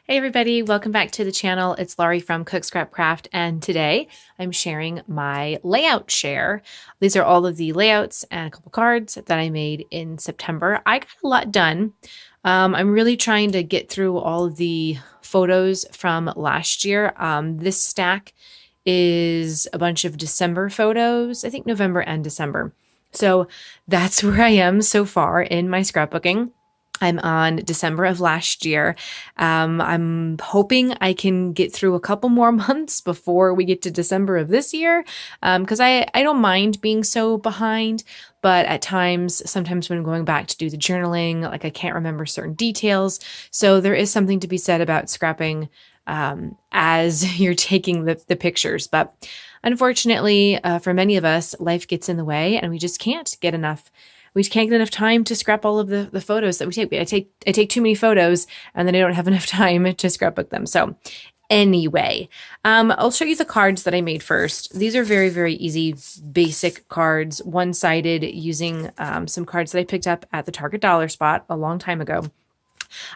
Hey everybody, welcome back to the channel. It's Laurie from Cook Scrap Craft, and today I'm sharing my layout share. These are all of the layouts and a couple cards that I made in September. I got a lot done. I'm really trying to get through all of the photos from last year. This stack is a bunch of December photos, I think November and December. So that's where I am so far in my scrapbooking. I'm on December of last year. I'm hoping I can get through a couple more months before we get to December of this year, because I don't mind being so behind, but at times, sometimes when I'm going back to do the journaling, like I can't remember certain details. So there is something to be said about scrapping as you're taking the pictures. But unfortunately, for many of us, life gets in the way and we just can't get enough. We can't get enough time to scrap all of the photos that we take. I take too many photos and then I don't have enough time to scrapbook them. So anyway, I'll show you the cards that I made first. These are very, very easy, basic cards, one-sided, using some cards that I picked up at the Target Dollar Spot a long time ago.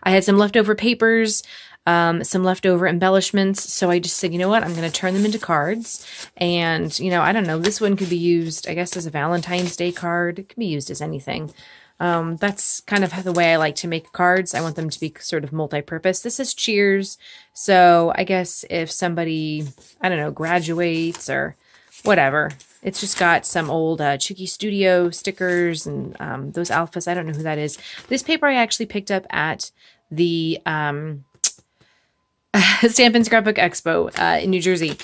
I had some leftover papers, some leftover embellishments. So I just said, you know what, I'm going to turn them into cards. And, I don't know, this one could be used, I guess, as a Valentine's Day card. It can be used as anything. That's kind of the way I like to make cards. I want them to be sort of multi-purpose. This is cheers. So I guess if somebody, I don't know, graduates or whatever, it's just got some old Chuki Studio stickers and those alphas. I don't know who that is. This paper I actually picked up at the Stampin' Scrapbook Expo in New Jersey.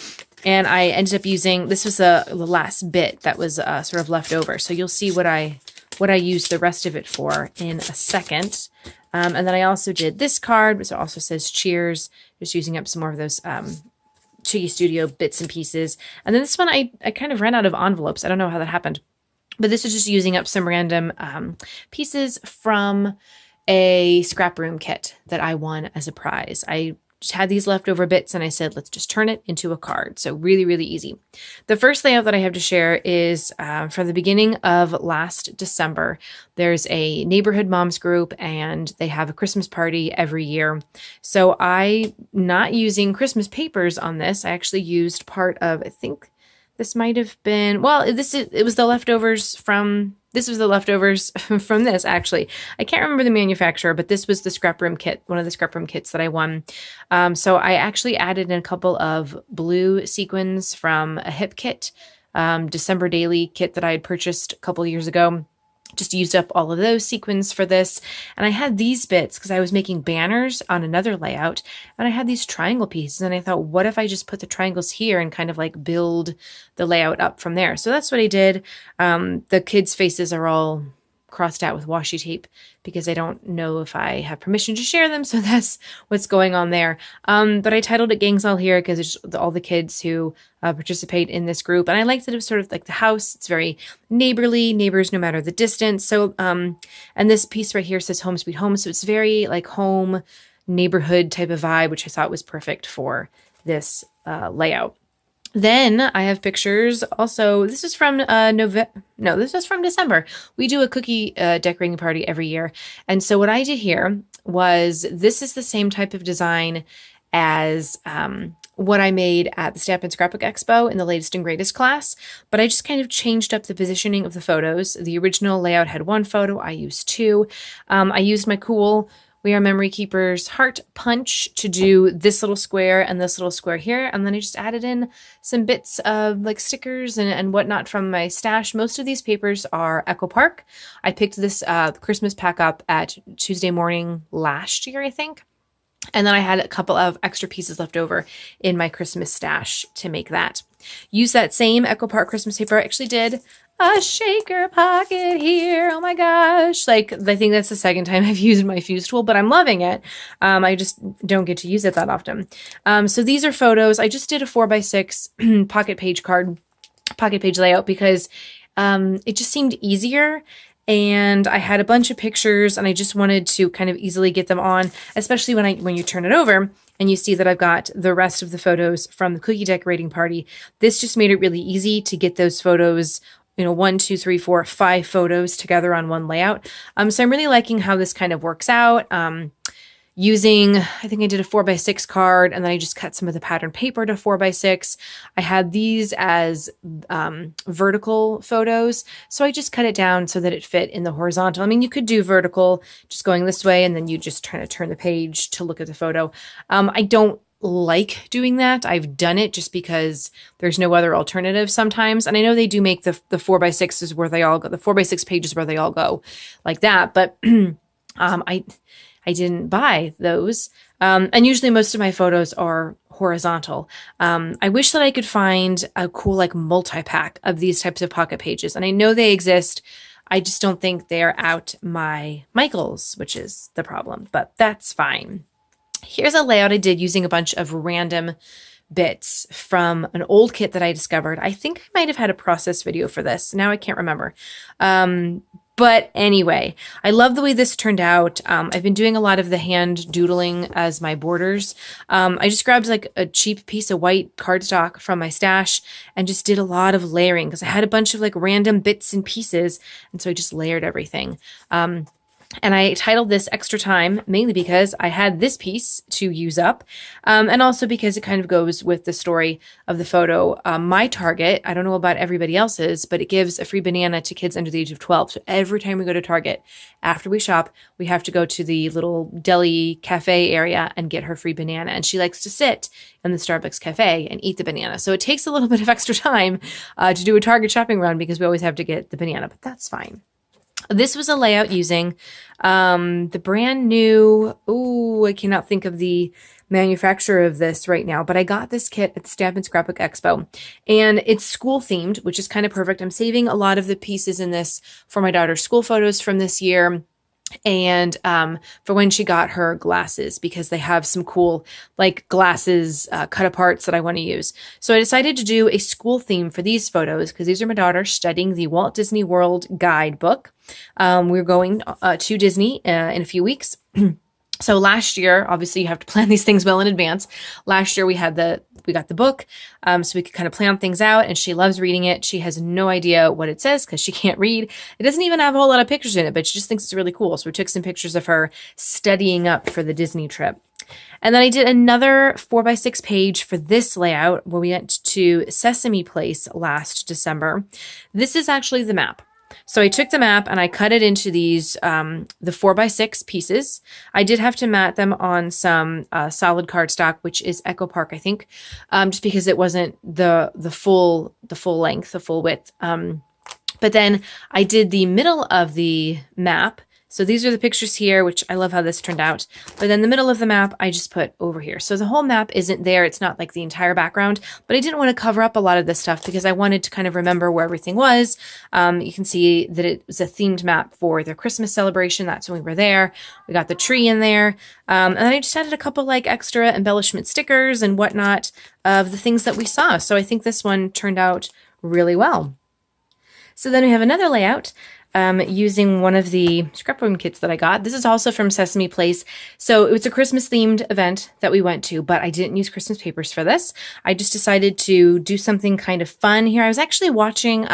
And I ended up using, this was the last bit that was sort of left over. So you'll see what I used the rest of it for in a second. And then I also did this card, which also says cheers, just using up some more of those Chuki Studio bits and pieces. And then this one, I kind of ran out of envelopes. I don't know how that happened. But this is just using up some random pieces from a scrap room kit that I won as a prize. I just had these leftover bits and I said, let's just turn it into a card. So really, really easy. The first layout that I have to share is from the beginning of last December. There's a neighborhood moms group and they have a Christmas party every year. So I'm not using Christmas papers on this. I actually used part of, I think this might have been, well, it was the leftovers from, this was the leftovers from this, actually. I can't remember the manufacturer, but this was the scrap room kit, one of the scrap room kits that I won. So I actually added in a couple of blue sequins from a hip kit, December Daily kit that I had purchased a couple years ago. Just used up all of those sequins for this. And I had these bits because I was making banners on another layout. And I had these triangle pieces. And I thought, what if I just put the triangles here and kind of like build the layout up from there? So that's what I did. The kids' faces are all crossed out with washi tape because I don't know if I have permission to share them. So that's what's going on there. But I titled it Gangs All Here because it's all the kids who participate in this group. And I like that it was sort of like the house. It's very neighborly, neighbors no matter the distance. So, and this piece right here says Home Sweet Home. So it's very like home neighborhood type of vibe, which I thought was perfect for this layout. Then I have pictures. Also, this is from this is from December. We do a cookie decorating party every year. And so what I did here was, this is the same type of design as what I made at the Stampin' Scrapbook Expo in the latest and greatest class, but I just kind of changed up the positioning of the photos. The original layout had one photo. I used two. I used my cool We Are Memory Keepers heart punch to do this little square and this little square here. And then I just added in some bits of like stickers and whatnot from my stash. Most of these papers are Echo Park. I picked this Christmas pack up at Tuesday morning last year, I think. And then I had a couple of extra pieces left over in my Christmas stash to make that. Use that same Echo Park Christmas paper. I actually did a shaker pocket here. Oh my gosh. Like, I think that's the second time I've used my fuse tool, but I'm loving it. I just don't get to use it that often. So these are photos. I just did a 4x6 pocket page layout because it just seemed easier. And I had a bunch of pictures and I just wanted to kind of easily get them on, especially when you turn it over and you see that I've got the rest of the photos from the cookie decorating party. This just made it really easy to get those photos, 1, 2, 3, 4, 5 photos together on one layout. So I'm really liking how this kind of works out. using, I think I did a 4x6 card, and then I just cut some of the pattern paper to 4x6. I had these as vertical photos, so I just cut it down so that it fit in the horizontal. I mean, you could do vertical, just going this way, and then you just try to turn the page to look at the photo. I don't like doing that. I've done it just because there's no other alternative sometimes. And I know they do make the 4x6s where they all go, the 4x6 pages where they all go like that. But I didn't buy those. And usually most of my photos are horizontal. I wish that I could find a cool like multi-pack of these types of pocket pages. And I know they exist. I just don't think they're out my Michaels, which is the problem, but that's fine. Here's a layout I did using a bunch of random bits from an old kit that I discovered. I think I might have had a process video for this. Now I can't remember. But anyway, I love the way this turned out. I've been doing a lot of the hand doodling as my borders. I just grabbed like a cheap piece of white cardstock from my stash and just did a lot of layering because I had a bunch of like random bits and pieces. And so I just layered everything. And I titled this Extra Time mainly because I had this piece to use up, and also because it kind of goes with the story of the photo. My Target, I don't know about everybody else's, but it gives a free banana to kids under the age of 12. So every time we go to Target, after we shop, we have to go to the little deli cafe area and get her free banana. And she likes to sit in the Starbucks cafe and eat the banana. So it takes a little bit of extra time to do a Target shopping run because we always have to get the banana, but that's fine. This was a layout using the brand new, I cannot think of the manufacturer of this right now, but I got this kit at the Stamp and Scrapbook Expo, and it's school themed, which is kind of perfect. I'm saving a lot of the pieces in this for my daughter's school photos from this year. And for when she got her glasses, because they have some cool like glasses cut aparts that I want to use. So I decided to do a school theme for these photos because these are my daughter studying the Walt Disney World guidebook. We're going to Disney in a few weeks. So last year, obviously you have to plan these things well in advance. Last year we got the book, so we could kind of plan things out, and she loves reading it. She has no idea what it says because she can't read. It doesn't even have a whole lot of pictures in it, but she just thinks it's really cool. So we took some pictures of her studying up for the Disney trip. And then I did another 4x6 page for this layout where we went to Sesame Place last December. This is actually the map. So I took the map and I cut it into these, the 4x6 pieces. I did have to mat them on some solid cardstock, which is Echo Park, I think, just because it wasn't the full length, the full width. But then I did the middle of the map. So these are the pictures here, which I love how this turned out. But then the middle of the map, I just put over here. So the whole map isn't there. It's not like the entire background, but I didn't want to cover up a lot of this stuff because I wanted to kind of remember where everything was. You can see that it was a themed map for their Christmas celebration. That's when we were there. We got the tree in there. And then I just added a couple like extra embellishment stickers and whatnot of the things that we saw. So I think this one turned out really well. So then we have another layout using one of the scrapbooking kits that I got. This is also from Sesame Place. So it was a Christmas themed event that we went to, but I didn't use Christmas papers for this. I just decided to do something kind of fun here. I was actually watching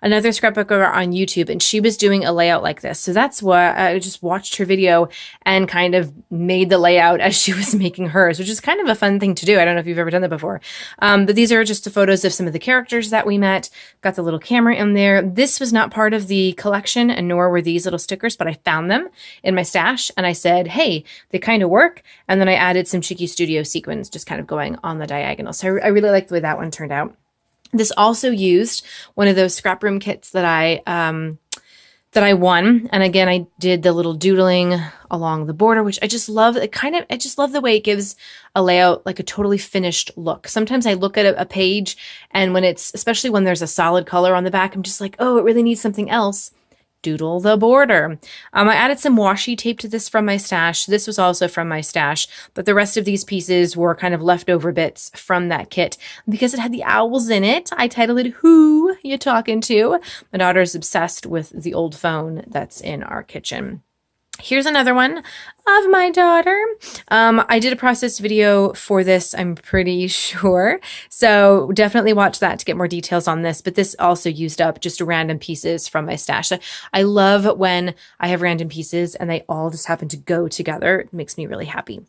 another scrapbooker on YouTube, and she was doing a layout like this. So that's why I just watched her video and kind of made the layout as she was making hers, which is kind of a fun thing to do. I don't know if you've ever done that before. But these are just the photos of some of the characters that we met. Got the little camera in there. This was not part of the collection, and nor were these little stickers, but I found them in my stash, and I said, hey, they kind of work. And then I added some Cheeky Studio sequins just kind of going on the diagonal. So I really like the way that one turned out. This also used one of those scrap room kits that I won. And again, I did the little doodling along the border, which I just love. I just love the way it gives a layout like a totally finished look. Sometimes I look at a page, and especially when there's a solid color on the back, I'm just like, oh, it really needs something else. Doodle the border. I added some washi tape to this from my stash. This was also from my stash, but the rest of these pieces were kind of leftover bits from that kit. Because it had the owls in it, I titled it, Who You Talking To? My daughter's obsessed with the old phone that's in our kitchen. Here's another one of my daughter. I did a process video for this, I'm pretty sure. So definitely watch that to get more details on this. But this also used up just random pieces from my stash. So I love when I have random pieces and they all just happen to go together. It makes me really happy.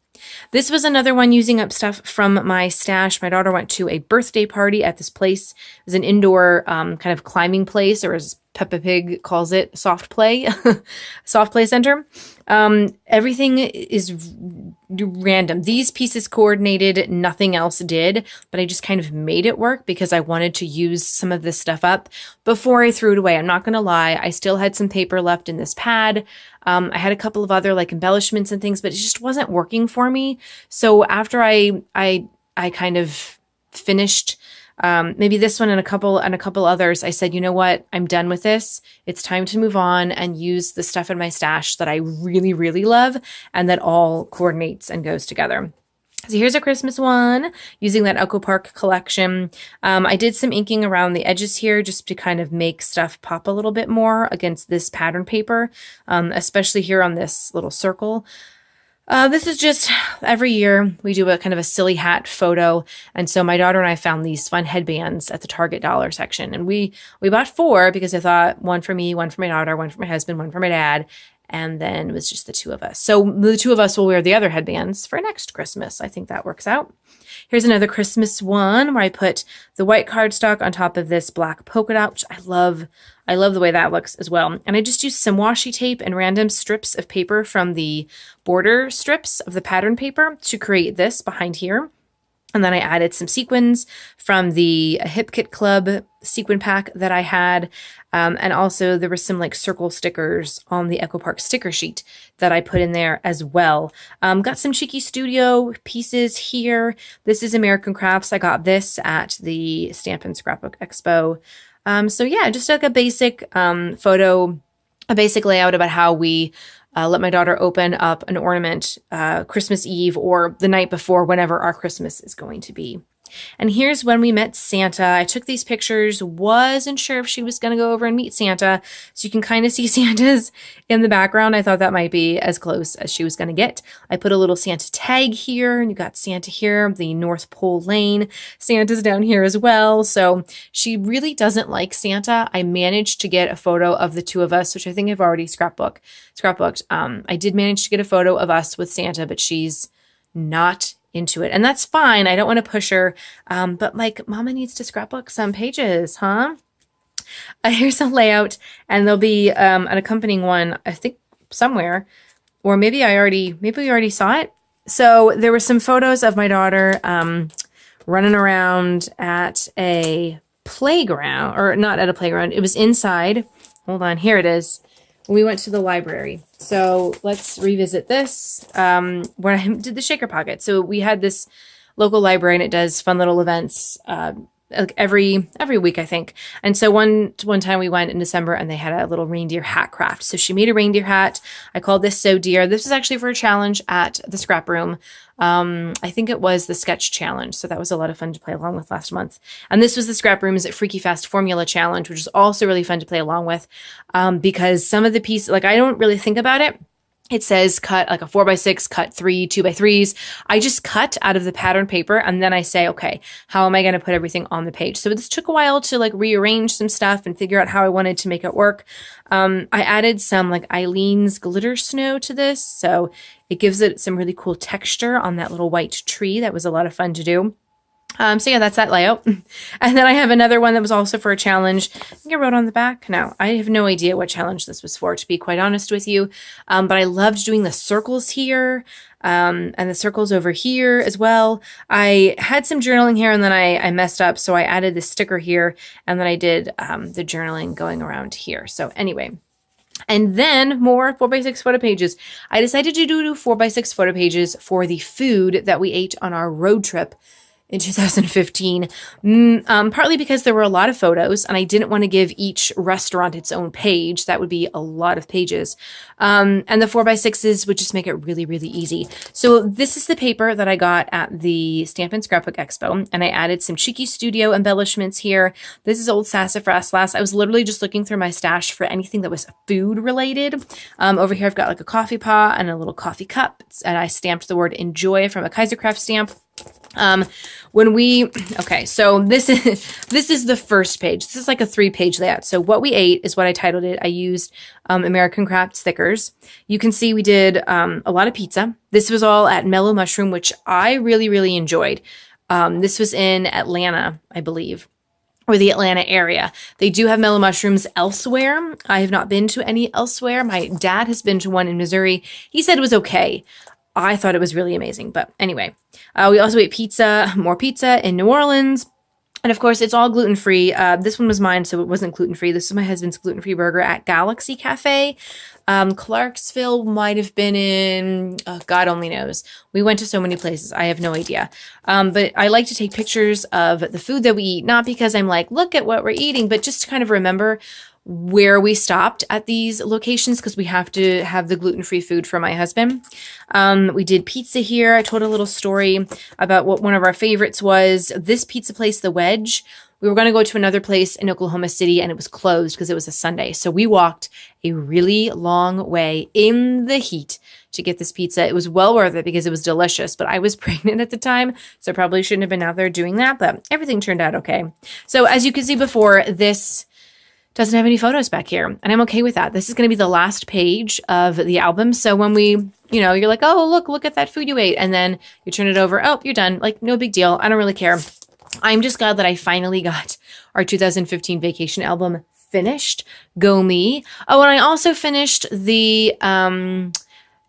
This was another one using up stuff from my stash. My daughter went to a birthday party at this place. It was an indoor kind of climbing place, or as Peppa Pig calls it, soft play, soft play center. Everything is random. These pieces coordinated, nothing else did, but I just kind of made it work because I wanted to use some of this stuff up before I threw it away. I'm not going to lie. I still had some paper left in this pad. I had a couple of other like embellishments and things, but it just wasn't working for me. So after I kind of finished maybe this one and a couple others, I said, you know what? I'm done with this. It's time to move on and use the stuff in my stash that I really, really love and that all coordinates and goes together. So here's a Christmas one using that Echo Park collection. I did some inking around the edges here just to kind of make stuff pop a little bit more against this pattern paper, especially here on this little circle. This is just every year we do a kind of a silly hat photo. And so my daughter and I found these fun headbands at the Target dollar section. And we bought 4 because I thought one for me, one for my daughter, one for my husband, one for my dad. And then it was just the 2 of us. So the 2 of us will wear the other headbands for next Christmas. I think that works out. Here's another Christmas one where I put the white cardstock on top of this black polka dot, which I love. I love the way that looks as well. And I just used some washi tape and random strips of paper from the border strips of the pattern paper to create this behind here. And then I added some sequins from the Hip Kit Club sequin pack that I had. And also there were some like circle stickers on the Echo Park sticker sheet that I put in there as well. Got some cheeky studio pieces here. This is American Crafts. I got this at the Stampin' Scrapbook Expo. So yeah, just like a basic photo, a basic layout about how we let my daughter open up an ornament Christmas Eve or the night before, whenever our Christmas is going to be. And here's when we met Santa. I took these pictures, wasn't sure if she was going to go over and meet Santa. So you can kind of see Santa's in the background. I thought that might be as close as she was going to get. I put a little Santa tag here, and you got Santa here, the North Pole Lane. Santa's down here as well. So she really doesn't like Santa. I managed to get a photo of the 2 of us, which I think I've already scrapbooked. I did manage to get a photo of us with Santa, but she's not into it. And that's fine. I don't want to push her. But like, Mama needs to scrapbook some pages, huh? Here's a layout, and there'll be an accompanying one, I think somewhere, or maybe we already saw it. So there were some photos of my daughter running around at a playground, or not at a playground. It was inside. Hold on. Here it is. We went to the library. So let's revisit this, where I did the Shaker Pocket. So we had this local library, and it does fun little events like every week, I think. And so one time we went in December, and they had a little reindeer hat craft. So she made a reindeer hat. I called this So Dear. This was actually for a challenge at the scrap room. I think it was the sketch challenge. So that was a lot of fun to play along with last month. And this was the Scrap Room's Freaky Fast Formula Challenge, which is also really fun to play along with, because some of the pieces, like, I don't really think about it. It says cut like a 4x6, cut 3 2x3s. I just cut out of the pattern paper, and then I say, okay, how am I going to put everything on the page? So this took a while to like rearrange some stuff and figure out how I wanted to make it work. I added some like Eileen's glitter snow to this, so it gives it some really cool texture on that little white tree. That was a lot of fun to do. So yeah, that's that layout. And then I have another one that was also for a challenge. I think I wrote on the back. No, I have no idea what challenge this was for, to be quite honest with you. But I loved doing the circles here, and the circles over here as well. I had some journaling here, and then I messed up. So I added the sticker here, and then I did the journaling going around here. So anyway. And then more 4x6 photo pages. I decided to do 4x6 photo pages for the food that we ate on our road trip in 2015, partly because there were a lot of photos and I didn't want to give each restaurant its own page. That would be a lot of pages. And the 4x6s would just make it really, really easy. So this is the paper that I got at the Stamp and Scrapbook Expo, and I added some cheeky studio embellishments here. This is old Sassafras. I was literally just looking through my stash for anything that was food related. Over here, I've got like a coffee pot and a little coffee cup, and I stamped the word enjoy from a Kaisercraft stamp. So this is the first page. This is like a 3-page layout. So what we ate is what I titled it. I used American Craft stickers. You can see we did a lot of pizza. This was all at Mellow Mushroom, which I really, really enjoyed. This was in Atlanta, I believe, or the Atlanta area. They do have Mellow Mushrooms elsewhere. I have not been to any elsewhere. My dad has been to one in Missouri. He said it was okay. I thought it was really amazing. But anyway, we also ate pizza, more pizza in New Orleans. And of course, it's all gluten-free. This one was mine, so it wasn't gluten-free. This is my husband's gluten-free burger at Galaxy Cafe. Clarksville might have been in, God only knows. We went to so many places. I have no idea. But I like to take pictures of the food that we eat, not because I'm like, look at what we're eating, but just to kind of remember where we stopped at these locations, because we have to have the gluten-free food for my husband. We did pizza here. I told a little story about what one of our favorites was. This pizza place, The Wedge. We were going to go to another place in Oklahoma City, and it was closed because it was a Sunday. So we walked a really long way in the heat to get this pizza. It was well worth it because it was delicious, but I was pregnant at the time, so I probably shouldn't have been out there doing that, but everything turned out okay. So as you can see before, this doesn't have any photos back here, and I'm okay with that. This is going to be the last page of the album. So when you're like, oh, look at that food you ate, and then you turn it over, oh, you're done. Like, no big deal. I don't really care. I'm just glad that I finally got our 2015 vacation album finished. Go me. Oh, and I also finished the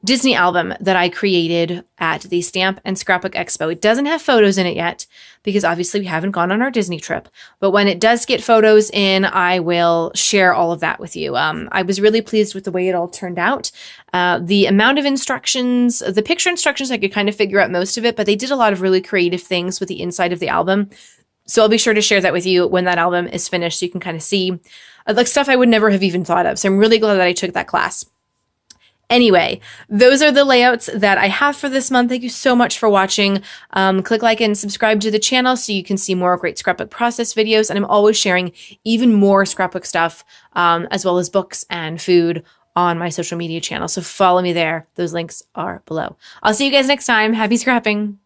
Disney album that I created at the Stamp and Scrapbook Expo. It doesn't have photos in it yet because obviously we haven't gone on our Disney trip. But when it does get photos in, I will share all of that with you. I was really pleased with the way it all turned out. The amount of instructions, the picture instructions, I could kind of figure out most of it, but they did a lot of really creative things with the inside of the album. So I'll be sure to share that with you when that album is finished so you can kind of see like stuff I would never have even thought of. So I'm really glad that I took that class. Anyway, those are the layouts that I have for this month. Thank you so much for watching. Click like and subscribe to the channel so you can see more great scrapbook process videos. And I'm always sharing even more scrapbook stuff, as well as books and food on my social media channel. So follow me there. Those links are below. I'll see you guys next time. Happy scrapping.